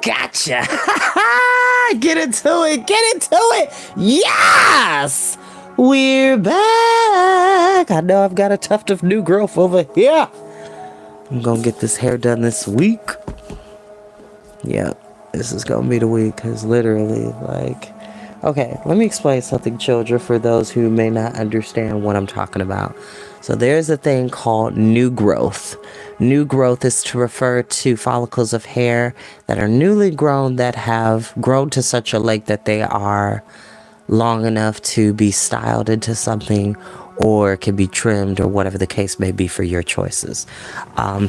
Gotcha. Get into it. Get into it. Yes. We're back. I know I've got a tuft of new growth over here. I'm going to get this hair done this week. Yep. This is going to be the week. Because literally, like... Okay, let me explain something, children, for those who may not understand what I'm talking about. So there's a thing called new growth. New growth is to refer to follicles of hair that are newly grown, that have grown to such a length that they are long enough to be styled into something, or can be trimmed, or whatever the case may be for your choices.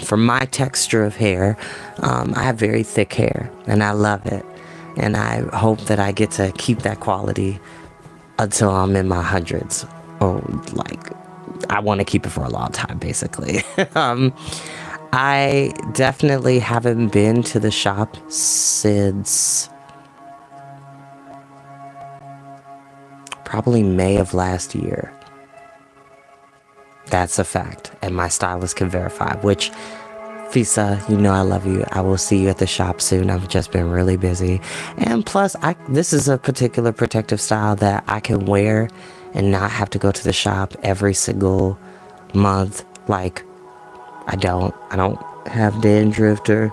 For my texture of hair, I have very thick hair, and I love it. And I hope that I get to keep that quality until I'm in my hundreds. Or, like, I want to keep it for a long time, basically. I definitely haven't been to the shop since probably May of last year. That's a fact. And my stylist can verify, which... Fisa, you know I love you. I will see you at the shop soon. I've just been really busy. And plus, this is a particular protective style that I can wear and not have to go to the shop every single month. Like, I don't have dandruff or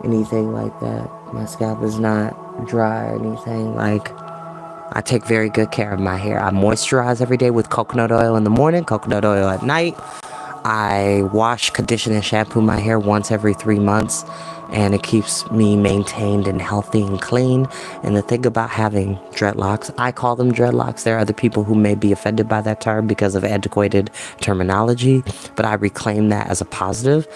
anything like that. My scalp is not dry or anything. Like, I take very good care of my hair. I moisturize every day with coconut oil in the morning, coconut oil at night. I wash, condition, and shampoo my hair once every 3 months, and it keeps me maintained and healthy and clean. And the thing about having dreadlocks, I call them dreadlocks. There are other people who may be offended by that term because of antiquated terminology, but I reclaim that as a positive.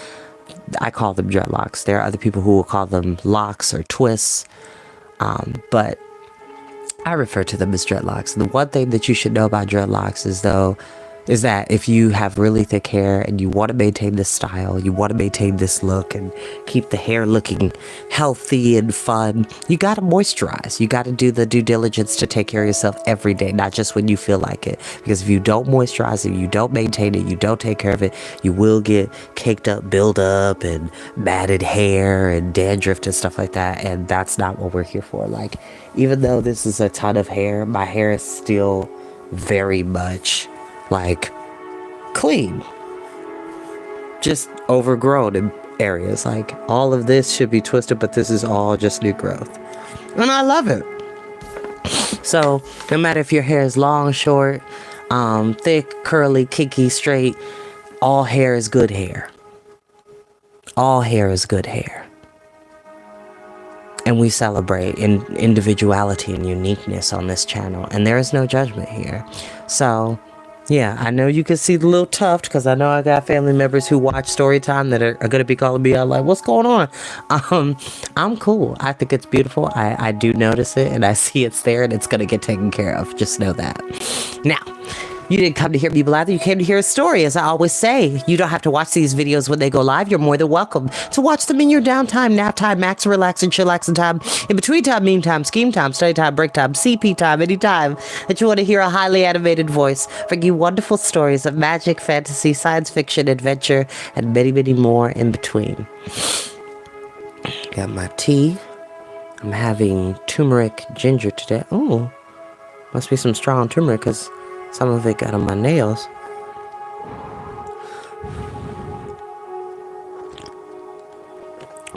I call them dreadlocks. There are other people who will call them locks or twists, but I refer to them as dreadlocks. The one thing that you should know about dreadlocks is that if you have really thick hair and you want to maintain this style, you want to maintain this look and keep the hair looking healthy and fun, you got to moisturize. You got to do the due diligence to take care of yourself every day, not just when you feel like it. Because if you don't moisturize it, you don't maintain it, you don't take care of it, you will get caked up, build up, and matted hair and dandruff and stuff like that. And that's not what we're here for. Like, even though this is a ton of hair, my hair is still very much like clean, just overgrown in areas. Like, all of this should be twisted, but this is all just new growth, and I love it. So no matter if your hair is long, short, thick, curly, kinky, straight, all hair is good hair. All hair is good hair. And we celebrate individuality and uniqueness on this channel, and there is no judgment here. So yeah, I know you can see the little tuft, because I know I got family members who watch Storytime that are going to be calling me out like, what's going on? I'm cool. I think it's beautiful. I do notice it, and I see it's there, and it's going to get taken care of. Just know that. Now, you didn't come to hear me blather. You came to hear a story, as I always say. You don't have to watch these videos when they go live. You're more than welcome to watch them in your downtime, nap time, max, relax, and chillaxing time, in between time, meme time, scheme time, study time, break time, CP time, any time that you want to hear a highly animated voice bring you wonderful stories of magic, fantasy, science fiction, adventure, and many, many more in between. Got my tea. I'm having turmeric ginger today. Oh, must be some strong turmeric, because some of it got on my nails.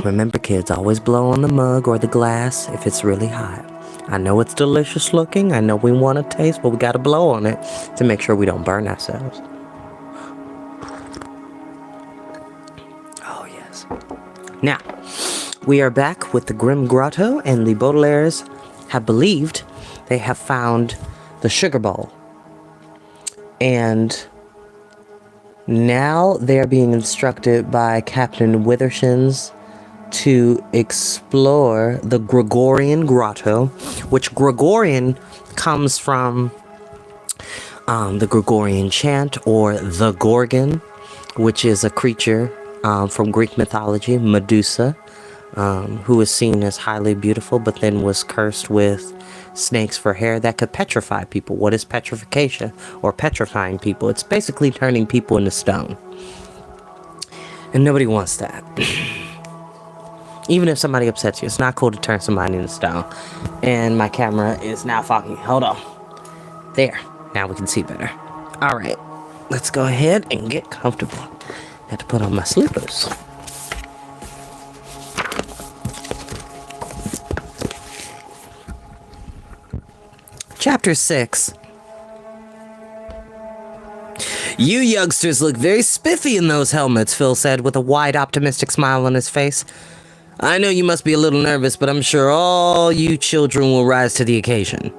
Remember, kids, always blow on the mug or the glass if it's really hot. I know it's delicious looking. I know we want to taste, but we got to blow on it to make sure we don't burn ourselves. Oh, yes. Now, we are back with the Grim Grotto, and the Baudelaires have believed they have found the sugar bowl. And now they're being instructed by Captain Withershins to explore the Gregorian Grotto, which Gregorian comes from the Gregorian chant, or the Gorgon, which is a creature from Greek mythology, Medusa, who was seen as highly beautiful, but then was cursed with snakes for hair that could petrify people. What is petrification, or petrifying people? It's basically turning people into stone. And nobody wants that. Even if somebody upsets you, it's not cool to turn somebody into stone. And my camera is now foggy. Hold on. There. Now we can see better. Alright. Let's go ahead and get comfortable. I have to put on my slippers. Chapter 6. You youngsters look very spiffy in those helmets, Phil said with a wide, optimistic smile on his face. I know you must be a little nervous, but I'm sure all you children will rise to the occasion.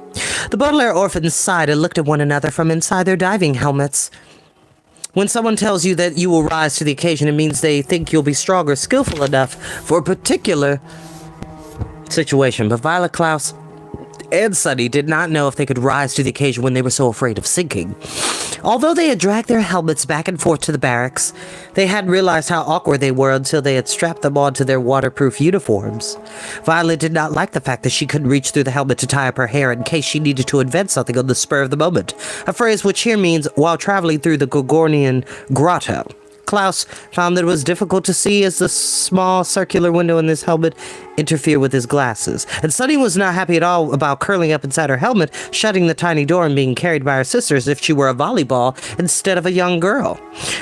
The Baudelaire orphans sighed and looked at one another from inside their diving helmets. When someone tells you that you will rise to the occasion, it means they think you'll be strong or skillful enough for a particular situation. But Violet, Klaus, and Sunny did not know if they could rise to the occasion when they were so afraid of sinking. Although they had dragged their helmets back and forth to the barracks, they hadn't realized how awkward they were until they had strapped them onto their waterproof uniforms. Violet did not like the fact that she couldn't reach through the helmet to tie up her hair in case she needed to invent something on the spur of the moment, a phrase which here means while traveling through the Gorgonian Grotto. Klaus found that it was difficult to see as the small circular window in his helmet interfered with his glasses. And Sunny was not happy at all about curling up inside her helmet, shutting the tiny door and being carried by her sister as if she were a volleyball instead of a young girl.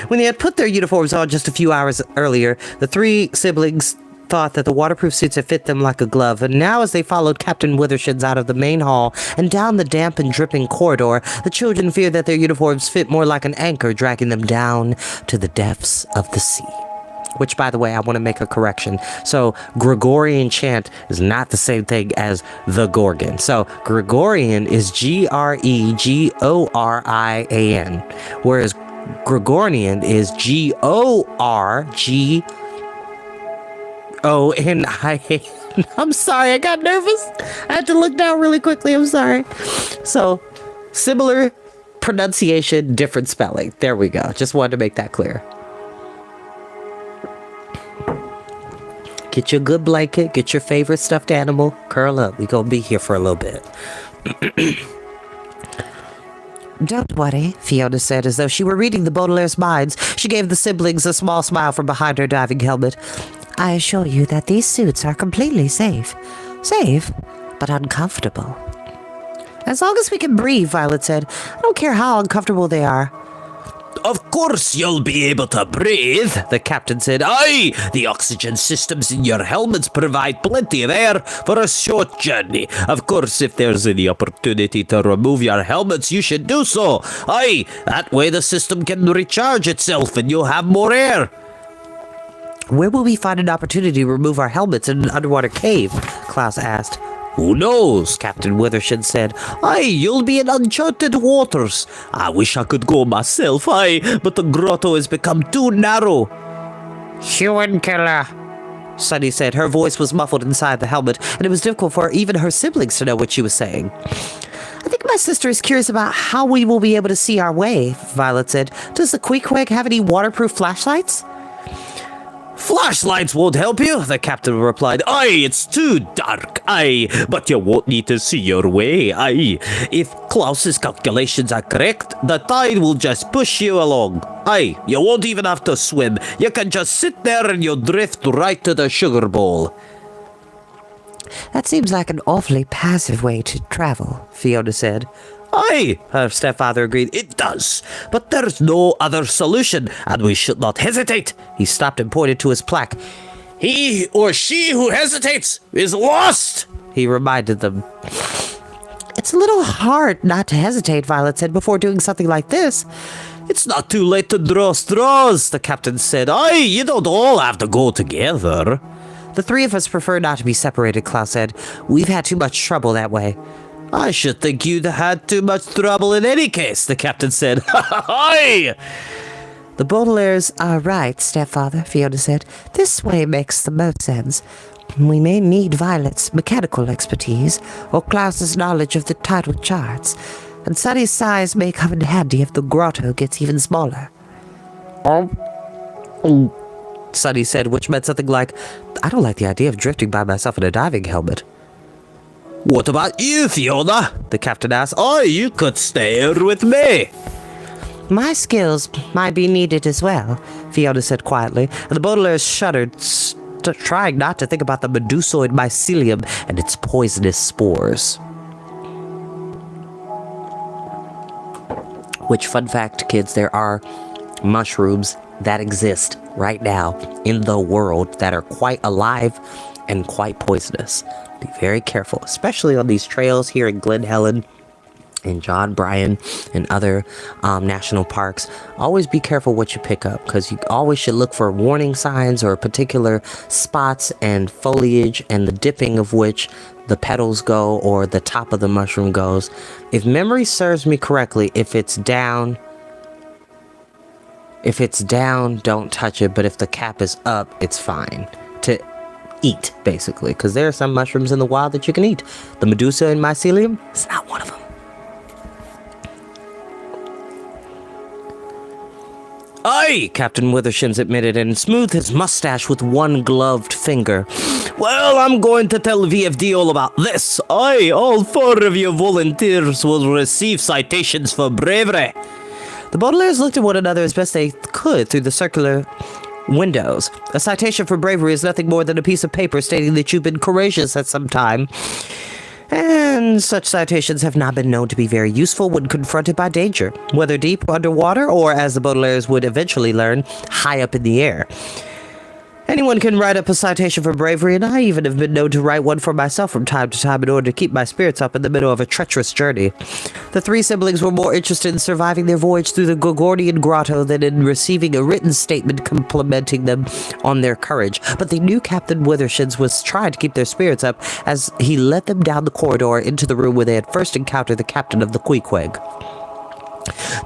When they had put their uniforms on just a few hours earlier, the three siblings thought that the waterproof suits had fit them like a glove, and now as they followed Captain Withershins out of the main hall and down the damp and dripping corridor, the children feared that their uniforms fit more like an anchor, dragging them down to the depths of the sea. Which, by the way, I want to make a correction. So, Gregorian chant is not the same thing as the Gorgon. So, Gregorian is Gregorian, whereas Gregorian is Gorgonian. I'm sorry, I got nervous. I had to look down really quickly. I'm sorry. So, similar pronunciation, different spelling. There we go. Just wanted to make that clear. Get your good blanket. Get your favorite stuffed animal. Curl up. We're going to be here for a little bit. Don't worry, Fiona said, as though she were reading the Baudelaire's minds. She gave the siblings a small smile from behind her diving helmet. I assure you that these suits are completely safe. Safe, but uncomfortable. As long as we can breathe, Violet said. I don't care how uncomfortable they are. Of course you'll be able to breathe, the captain said. Aye, the oxygen systems in your helmets provide plenty of air for a short journey. Of course, if there's any opportunity to remove your helmets, you should do so. Aye, that way the system can recharge itself and you'll have more air. Where will we find an opportunity to remove our helmets in an underwater cave? Klaus asked. Who knows, Captain Withershins said. Aye, you'll be in uncharted waters. I wish I could go myself, aye, but the grotto has become too narrow. Human killer, Sunny said. Her voice was muffled inside the helmet, and it was difficult for even her siblings to know what she was saying. I think my sister is curious about how we will be able to see our way, Violet said. Does the Queequeg have any waterproof flashlights? Flashlights won't help you, the captain replied. Aye, it's too dark, aye, but you won't need to see your way, aye. If Klaus's calculations are correct, the tide will just push you along. Aye, you won't even have to swim. You can just sit there and you'll drift right to the sugar bowl. That seems like an awfully passive way to travel, Fiona said. Aye, her stepfather agreed. It does, but there's no other solution, and we should not hesitate. He stopped and pointed to his plaque. He or she who hesitates is lost, he reminded them. It's a little hard not to hesitate, Violet said, before doing something like this. It's not too late to draw straws, the captain said. Aye, you don't all have to go together. The three of us prefer not to be separated, Klaus said. We've had too much trouble that way. I should think you'd had too much trouble in any case, the captain said. Aye! The Baudelaires are right, stepfather, Fiona said. This way makes the most sense. We may need Violet's mechanical expertise, or Klaus's knowledge of the tidal charts, and Sunny's size may come in handy if the grotto gets even smaller. Sunny said, which meant something like, I don't like the idea of drifting by myself in a diving helmet. What about you, Fiona? The captain asked. Oh, you could stay here with me. My skills might be needed as well, Fiona said quietly, and the Baudelaires shuddered, trying not to think about the medusoid mycelium and its poisonous spores. Which, fun fact, kids, there are mushrooms that exist right now in the world that are quite alive and quite poisonous. Be very careful, especially on these trails here in Glen Helen and John Bryan and other national parks. Always be careful what you pick up, because you always should look for warning signs or particular spots and foliage and the dipping of which the petals go or the top of the mushroom goes. If memory serves me correctly, if it's down, don't touch it, but if the cap is up, it's fine to eat, basically, because there are some mushrooms in the wild that you can eat. The medusa and mycelium is not one of them. Aye, Captain Withershins admitted and smoothed his mustache with one gloved finger. Well, I'm going to tell VFD all about this. Aye, all 4 of you volunteers will receive citations for bravery. The Baudelaires looked at one another as best they could through the circular windows. A citation for bravery is nothing more than a piece of paper stating that you've been courageous at some time. And such citations have not been known to be very useful when confronted by danger, whether deep underwater or, as the Baudelaires would eventually learn, high up in the air. Anyone can write up a citation for bravery, and I even have been known to write one for myself from time to time in order to keep my spirits up in the middle of a treacherous journey. The 3 siblings were more interested in surviving their voyage through the Gorgonian Grotto than in receiving a written statement complimenting them on their courage, but they knew Captain Withershins was trying to keep their spirits up as he led them down the corridor into the room where they had first encountered the captain of the Queequeg.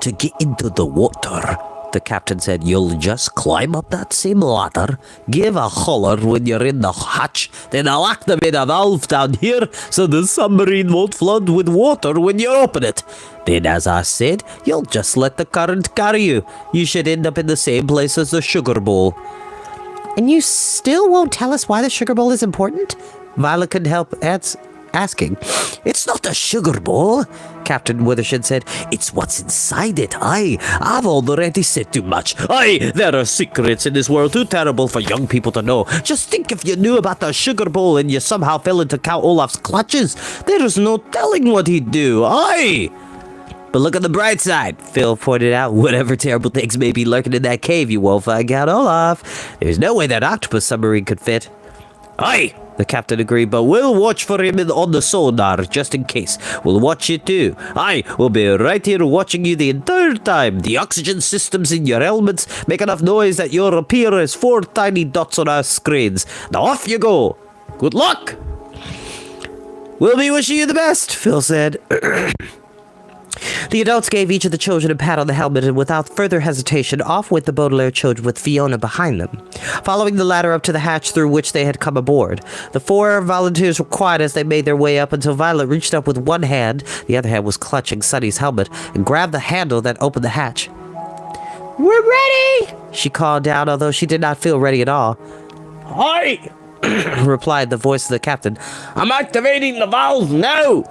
To get into the water, the captain said, you'll just climb up that same ladder, give a holler when you're in the hatch, then I'll activate a valve down here so the submarine won't flood with water when you open it. Then, as I said, you'll just let the current carry you. You should end up in the same place as the sugar bowl. And you still won't tell us why the sugar bowl is important? Violet couldn't help asking. It's not a sugar bowl, Captain Withershed said. It's what's inside it. Aye, I've already said too much. Aye, there are secrets in this world too terrible for young people to know. Just think if you knew about the sugar bowl and you somehow fell into Count Olaf's clutches. There's no telling what he'd do. Aye. But look at the bright side, Phil pointed out. Whatever terrible things may be lurking in that cave, you won't find Count Olaf. There's no way that octopus submarine could fit. Aye, the captain agreed, but we'll watch for him on the sonar, just in case. We'll watch you too. Aye, we'll be right here watching you the entire time. The oxygen systems in your helmets make enough noise that you'll appear as 4 tiny dots on our screens. Now off you go. Good luck. We'll be wishing you the best, Phil said. The adults gave each of the children a pat on the helmet, and without further hesitation, off went the Baudelaire children with Fiona behind them, following the ladder up to the hatch through which they had come aboard. The 4 volunteers were quiet as they made their way up until Violet reached up with one hand, the other hand was clutching Sunny's helmet, and grabbed the handle that opened the hatch. "We're ready!" she called down, although she did not feel ready at all. Aye, replied the voice of the captain. I'm activating the valve now.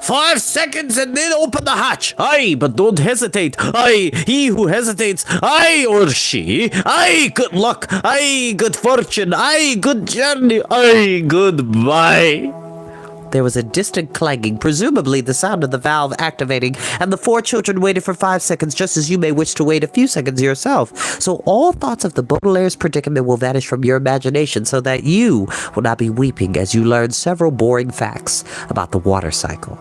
5 seconds and then open the hatch. Aye, but don't hesitate. Aye, he who hesitates, aye, or she, aye, good luck, aye, good fortune, aye, good journey, aye, goodbye. There was a distant clanging, presumably the sound of the valve activating, and the 4 children waited for 5 seconds, just as you may wish to wait a few seconds yourself. So all thoughts of the Baudelaire's predicament will vanish from your imagination, so that you will not be weeping as you learn several boring facts about the water cycle.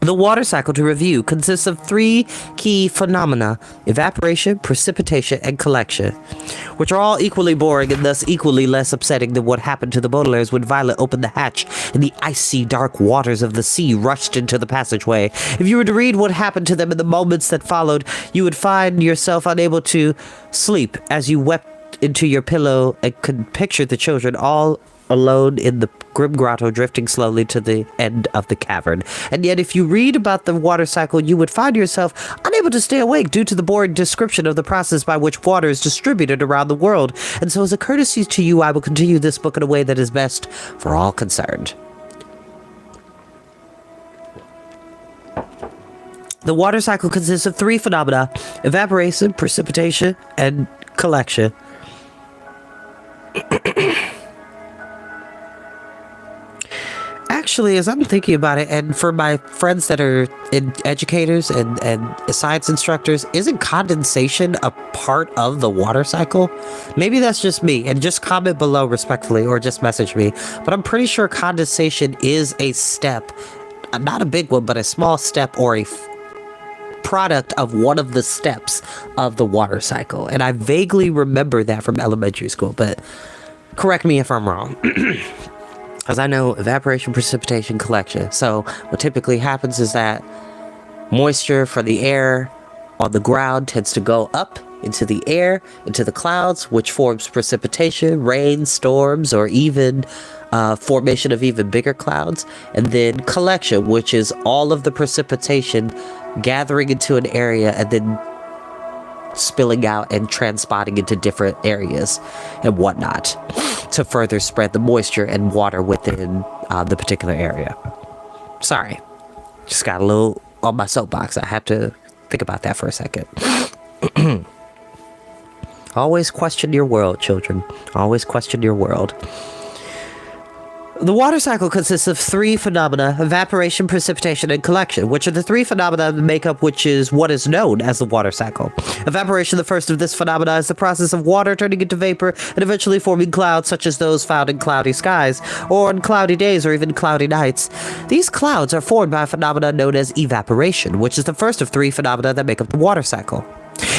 The water cycle, to review, consists of 3 key phenomena: evaporation, precipitation, and collection, which are all equally boring and thus equally less upsetting than what happened to the Baudelaires when Violet opened the hatch and the icy dark waters of the sea rushed into the passageway. If you were to read what happened to them in the moments that followed, you would find yourself unable to sleep as you wept into your pillow and could picture the children all alone in the grim grotto, drifting slowly to the end of the cavern. And yet, if you read about the water cycle, you would find yourself unable to stay awake due to the boring description of the process by which water is distributed around the world. And so, as a courtesy to you, I will continue this book in a way that is best for all concerned. The water cycle consists of 3 phenomena: evaporation, precipitation, and collection. actually, as I'm thinking about it, and for my friends that are educators and science instructors, isn't condensation a part of the water cycle? Maybe that's just me, and just comment below respectfully or just message me. But I'm pretty sure condensation is a step, not a big one, but a small step or a product of one of the steps of the water cycle. And I vaguely remember that from elementary school, but correct me if I'm wrong. Because I know evaporation, precipitation, collection. So what typically happens is that moisture from the air on the ground tends to go up into the air, into the clouds, which forms precipitation, rain, storms, or even formation of even bigger clouds. And then collection, which is all of the precipitation gathering into an area and then spilling out and transpotting into different areas and whatnot to further spread the moisture and water within the particular area. Sorry, just got a little on my soapbox. I had to think about that for a second. Always question your world, children. Always question your world. The water cycle consists of three phenomena: evaporation, precipitation, and collection, which are the three phenomena that make up which is what is known as the water cycle. Evaporation, the first of this phenomena, is the process of water turning into vapor and eventually forming clouds such as those found in cloudy skies, or on cloudy days or even cloudy nights. These clouds are formed by a phenomenon known as evaporation, which is the first of three phenomena that make up the water cycle.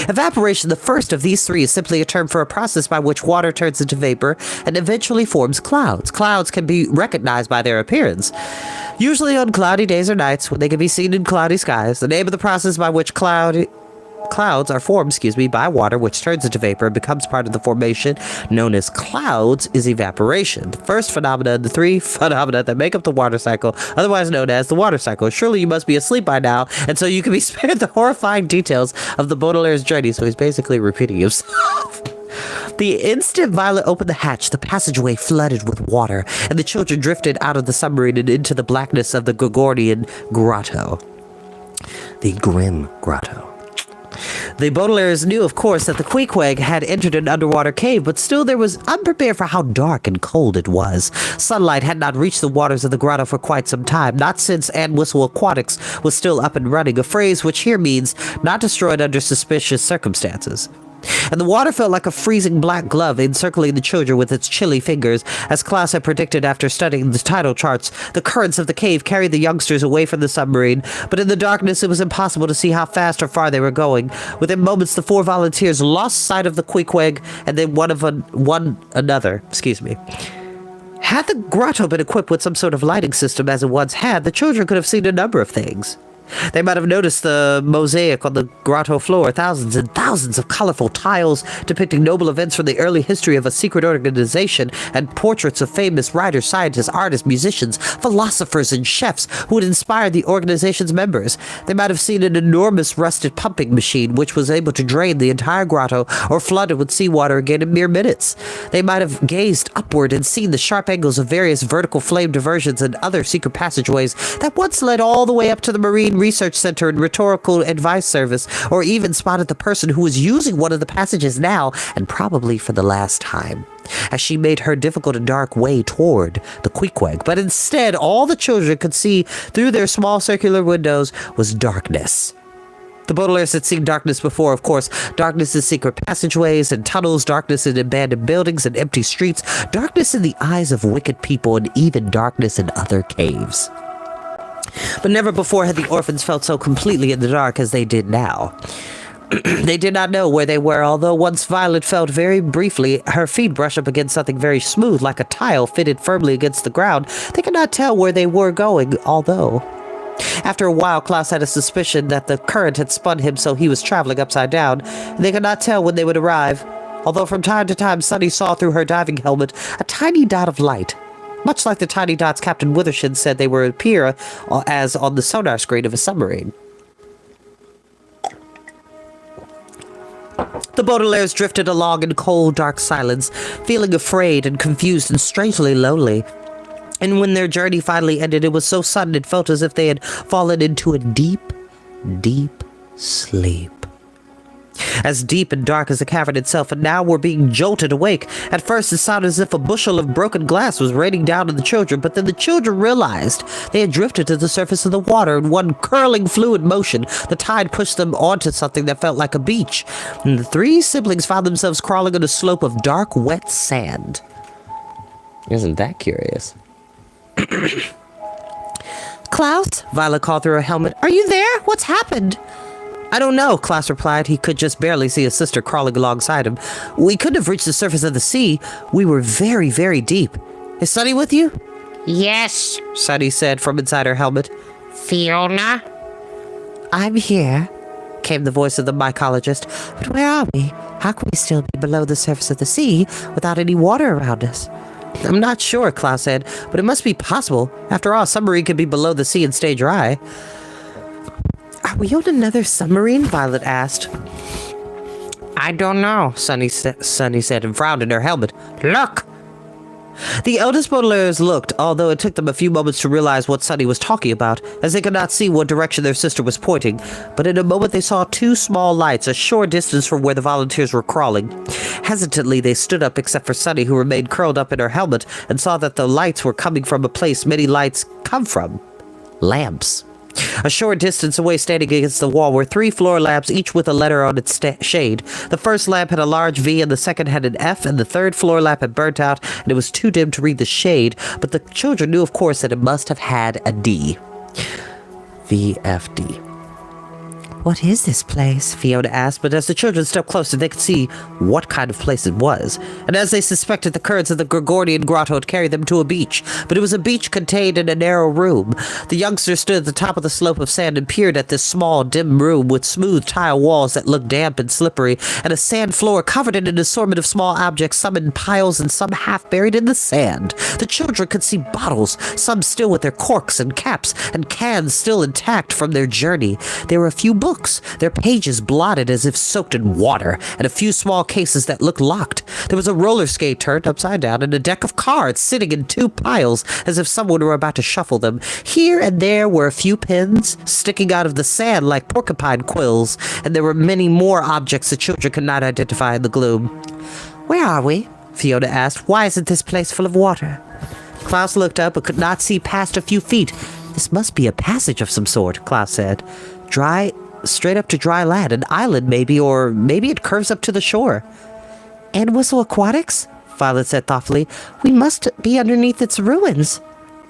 Evaporation, the first of these three, is simply a term for a process by which water turns into vapor and eventually forms clouds. Clouds can be recognized by their appearance, usually on cloudy days or nights when they can be seen in cloudy skies. The name of the process by which clouds are formed, by water, which turns into vapor and becomes part of the formation known as clouds, is evaporation. The first phenomenon, the three phenomena that make up the water cycle, otherwise known as the water cycle. Surely you must be asleep by now, and so you can be spared the horrifying details of the Baudelaire's journey, so he's basically repeating himself. The instant Violet opened the hatch, the passageway flooded with water, and the children drifted out of the submarine and into the blackness of the Gorgonian grotto. The grim grotto. The Baudelaires knew, of course, that the Queequeg had entered an underwater cave, but still they was unprepared for how dark and cold it was. Sunlight had not reached the waters of the grotto for quite some time, not since Ann Whistle Aquatics was still up and running, a phrase which here means not destroyed under suspicious circumstances. And the water felt like a freezing black glove encircling the children with its chilly fingers. As Klaus had predicted after studying the tidal charts, the currents of the cave carried the youngsters away from the submarine, but in the darkness it was impossible to see how fast or far they were going. Within moments, the four volunteers lost sight of the Queequeg and then one another. Had the grotto been equipped with some sort of lighting system as it once had, the children could have seen a number of things. They might have noticed the mosaic on the grotto floor, thousands and thousands of colorful tiles depicting noble events from the early history of a secret organization, and portraits of famous writers, scientists, artists, musicians, philosophers, and chefs who had inspired the organization's members. They might have seen an enormous rusted pumping machine which was able to drain the entire grotto or flood it with seawater again in mere minutes. They might have gazed upward and seen the sharp angles of various vertical flame diversions and other secret passageways that once led all the way up to the Marine Research Center and Rhetorical Advice Service, or even spotted the person who was using one of the passages now, and probably for the last time, as she made her difficult and dark way toward the Queequeg. But instead, all the children could see through their small circular windows was darkness. The Baudelaires had seen darkness before, of course. Darkness in secret passageways and tunnels, darkness in abandoned buildings and empty streets, darkness in the eyes of wicked people, and even darkness in other caves. But never before had the orphans felt so completely in the dark as they did now. They did not know where they were, although once Violet felt very briefly her feet brush up against something very smooth, like a tile fitted firmly against the ground. They could not tell where they were going, although... After a while, Klaus had a suspicion that the current had spun him so he was traveling upside down, and they could not tell when they would arrive. Although from time to time Sunny saw through her diving helmet a tiny dot of light, much like the tiny dots Captain Withershin said they would appear as on the sonar screen of a submarine. The Baudelaires drifted along in cold, dark silence, feeling afraid and confused and strangely lonely. And when their journey finally ended, it was so sudden it felt as if they had fallen into a deep, deep sleep. as deep and dark as the cavern itself, and now were being jolted awake. At first it sounded as if a bushel of broken glass was raining down on the children, but then the children realized they had drifted to the surface of the water in one curling fluid motion. The tide pushed them onto something that felt like a beach, and the three siblings found themselves crawling on a slope of dark, wet sand. Isn't that curious? Klaus, Violet called through her helmet. Are you there? What's happened? I don't know, Klaus replied. He could just barely see his sister crawling alongside him. We couldn't have reached the surface of the sea. We were very, very deep. Is Sunny with you? Yes, Sunny said from inside her helmet. Fiona. I'm here, came the voice of the mycologist. But where are we? How can we still be below the surface of the sea without any water around us? I'm not sure, Klaus said, but it must be possible. After all, a submarine could be below the sea and stay dry. Are we on another submarine? Violet asked. I don't know. Sunny said and frowned in her helmet. Look. The eldest Baudelaires looked, although it took them a few moments to realize what Sunny was talking about, as they could not see what direction their sister was pointing. But in a moment they saw two small lights a short distance from where the volunteers were crawling. Hesitantly they stood up except for Sunny, who remained curled up in her helmet, and saw that the lights were coming from a place many lights come from. Lamps. A short distance away, standing against the wall, were 3 floor lamps, each with a letter on its shade. The first lamp had a large V, and the second had an F, and the third floor lamp had burnt out, and it was too dim to read the shade, but the children knew, of course, that it must have had a D. VFD. What is this place? Fiona asked, but as the children stepped closer, they could see what kind of place it was. And as they suspected, the currents of the Gregorian grotto had carried them to a beach, but it was a beach contained in a narrow room. The youngsters stood at the top of the slope of sand and peered at this small, dim room with smooth tile walls that looked damp and slippery, and a sand floor covered in an assortment of small objects, some in piles and some half buried in the sand. The children could see bottles, some still with their corks and caps, and cans still intact from their journey. There were a few books, their pages blotted as if soaked in water, and a few small cases that looked locked. There was a roller skate turned upside down and a deck of cards sitting in 2 piles as if someone were about to shuffle them. Here and there were a few pins sticking out of the sand like porcupine quills, and there were many more objects the children could not identify in the gloom. Where are we? Fiona asked. Why isn't this place full of water? Klaus looked up but could not see past a few feet. This must be a passage of some sort, Klaus said. Straight up to dry land, an island maybe, or maybe it curves up to the shore. And Whistle Aquatics? Violet said thoughtfully. We must be underneath its ruins.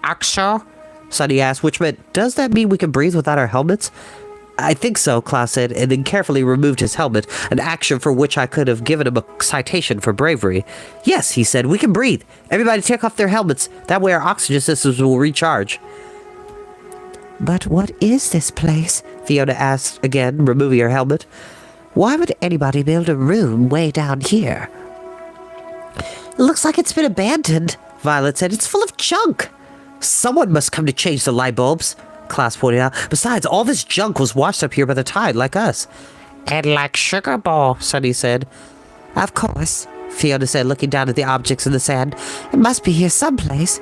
Axel? Sunny asked, which meant, does that mean we can breathe without our helmets? I think so, Klaus said, and then carefully removed his helmet, an action for which I could have given him a citation for bravery. Yes, he said, we can breathe. Everybody take off their helmets. That way our oxygen systems will recharge. But what is this place? Fiona asked again, removing her helmet. Why would anybody build a room way down here? It looks like it's been abandoned, Violet said. It's full of junk. Someone must come to change the light bulbs, Klaus pointed out. Besides, all this junk was washed up here by the tide, like us. And like Sugar Bowl, Sunny said. Of course, Fiona said, looking down at the objects in the sand. It must be here someplace.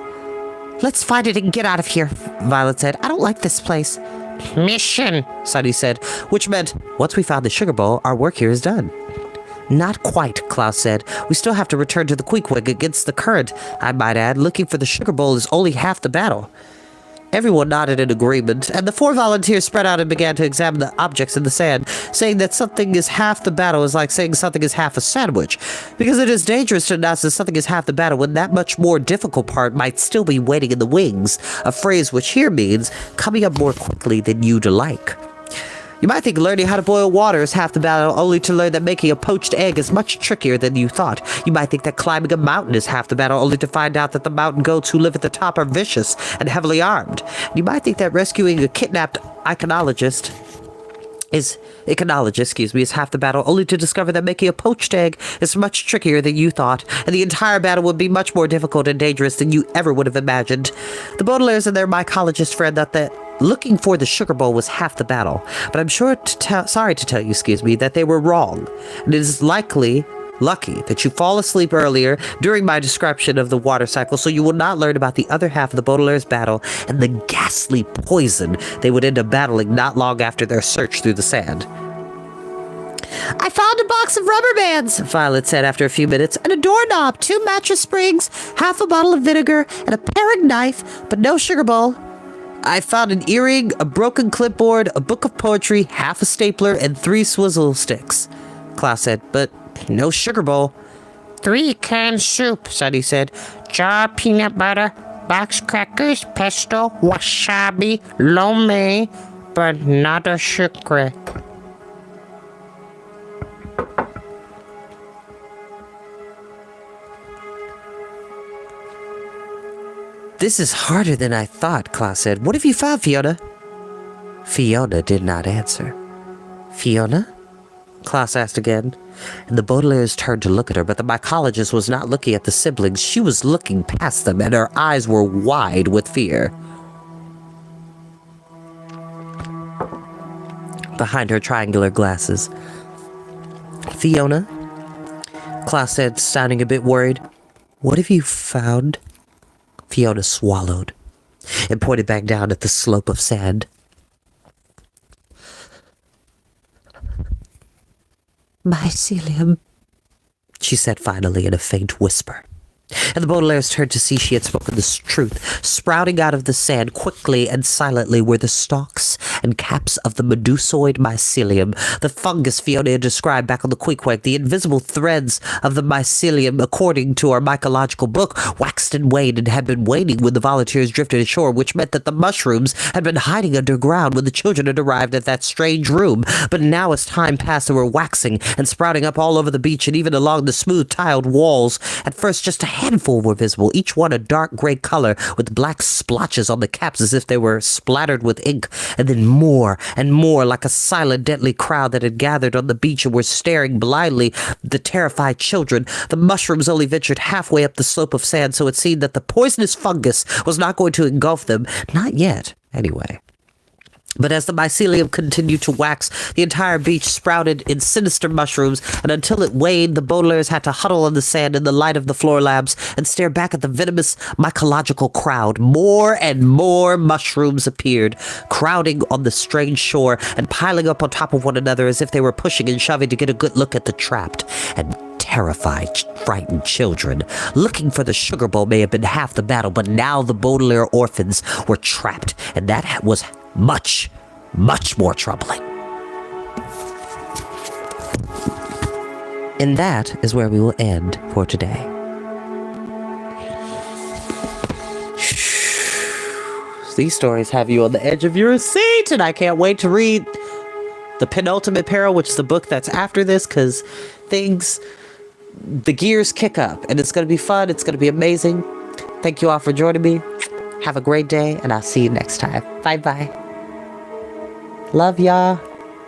Let's find it and get out of here, Violet said. I don't like this place. Mission, Sunny said, which meant, once we found the sugar bowl, our work here is done. Not quite, Klaus said. We still have to return to the Queequeg against the current. I might add, looking for the sugar bowl is only half the battle. Everyone nodded in agreement, and the 4 volunteers spread out and began to examine the objects in the sand, saying that something is half the battle is like saying something is half a sandwich, because it is dangerous to announce that something is half the battle when that much more difficult part might still be waiting in the wings, a phrase which here means coming up more quickly than you'd like. You might think learning how to boil water is half the battle, only to learn that making a poached egg is much trickier than you thought. You might think that climbing a mountain is half the battle, only to find out that the mountain goats who live at the top are vicious and heavily armed. You might think that rescuing a kidnapped iconologist is half the battle, only to discover that making a poached egg is much trickier than you thought, and the entire battle would be much more difficult and dangerous than you ever would have imagined. The Baudelaires and their mycologist friend thought that looking for the sugar bowl was half the battle, but I'm sorry to tell you, that they were wrong, and it is lucky that you fall asleep earlier during my description of the water cycle, so you will not learn about the other half of the Baudelaire's battle and the ghastly poison they would end up battling not long after their search through the sand. I found a box of rubber bands, Violet said after a few minutes, and a doorknob, 2 mattress springs, half a bottle of vinegar, and a paring knife, but no sugar bowl. I found an earring, a broken clipboard, a book of poetry, half a stapler, and 3 swizzle sticks, Klaus said, but no sugar bowl. 3 canned soup, Sunny said. Jar peanut butter, box crackers, pesto, wasabi, lo mein, but not a sugar. This is harder than I thought, Klaus said. What have you found, Fiona? Fiona did not answer. Fiona? Klaus asked again, and the Baudelaires turned to look at her, but the mycologist was not looking at the siblings. She was looking past them, and her eyes were wide with fear. Behind her triangular glasses. Fiona? Klaus said, sounding a bit worried. What have you found? Fiona swallowed and pointed back down at the slope of sand. Mycelium, she said finally in a faint whisper. And the Baudelaires turned to see she had spoken the truth. Sprouting out of the sand quickly and silently were the stalks and caps of the medusoid mycelium, the fungus Fiona had described back on the Queequeg. The invisible threads of the mycelium, according to our mycological book, waxed and waned and had been waning when the volunteers drifted ashore, which meant that the mushrooms had been hiding underground when the children had arrived at that strange room. But now as time passed, they were waxing and sprouting up all over the beach and even along the smooth tiled walls. At first just a handful were visible, each one a dark gray color with black splotches on the caps as if they were splattered with ink, and then more and more, like a silent, deadly crowd that had gathered on the beach and were staring blindly at the terrified children. The mushrooms only ventured halfway up the slope of sand, so it seemed that the poisonous fungus was not going to engulf them. Not yet, anyway. But as the mycelium continued to wax, the entire beach sprouted in sinister mushrooms, and until it waned, the Baudelaires had to huddle on the sand in the light of the floor lamps and stare back at the venomous mycological crowd. More and more mushrooms appeared, crowding on the strange shore and piling up on top of one another as if they were pushing and shoving to get a good look at the trapped and terrified, frightened children. Looking for the sugar bowl may have been half the battle, but now the Baudelaire orphans were trapped, and that was much, much more troubling. And that is where we will end for today. These stories have you on the edge of your seat, and I can't wait to read The Penultimate Peril, which is the book that's after this, because the gears kick up, and it's going to be fun. It's going to be amazing. Thank you all for joining me. Have a great day, and I'll see you next time. Bye-bye. Love y'all.